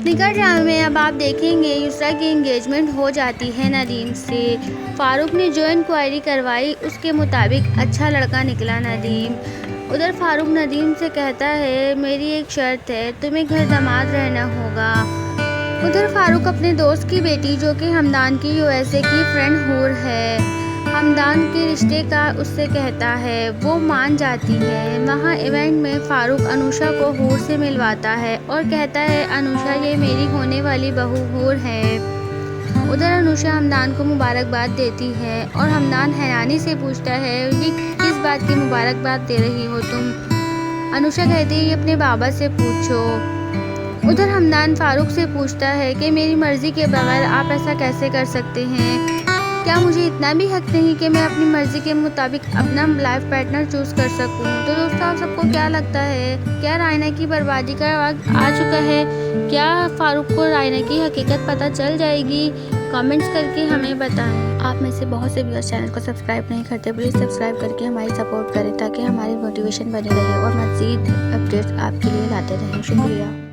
निकाह ड्रामे में अब आप देखेंगे युसरा की एंगेजमेंट हो जाती है नदीम से। फारूक ने जो इंक्वायरी करवाई उसके मुताबिक अच्छा लड़का निकला नदीम। उधर फारूक नदीम से कहता है मेरी एक शर्त है, तुम्हें घर दामाद रहना होगा। उधर फारूक अपने दोस्त की बेटी जो कि हमदान की यूएसए की फ्रेंड हूर है, हमदान के रिश्ते का उससे कहता है, वो मान जाती है। वहाँ इवेंट में फारूक अनुषा को हूर से मिलवाता है और कहता है अनुषा ये मेरी होने वाली बहू हूर है। उधर अनुषा हमदान को मुबारकबाद देती है और हमदान हैरानी से पूछता है ये किस बात की मुबारकबाद दे रही हो तुम। अनुषा कहती है ये अपने बाबा से पूछो। उधर हमदान फारूक से पूछता है कि मेरी मर्जी के बगैर आप ऐसा कैसे कर सकते हैं, क्या मुझे इतना भी हक नहीं कि मैं अपनी मर्जी के मुताबिक अपना लाइफ पार्टनर चूज कर सकूं। तो दोस्तों आप सबको क्या लगता है, क्या रायना की बर्बादी का वक्त आ चुका है, क्या फारूक को रायना की हकीकत पता चल जाएगी? कमेंट्स करके हमें बताएं। आप में से बहुत से व्यूअर्स चैनल को सब्सक्राइब नहीं करते, प्लीज़ सब्सक्राइब करके हमारी सपोर्ट करें ताकि हमारी मोटिवेशन बनी रहे और मज़ीद अपडेट्स आपके लिए लाते रहें। शुक्रिया।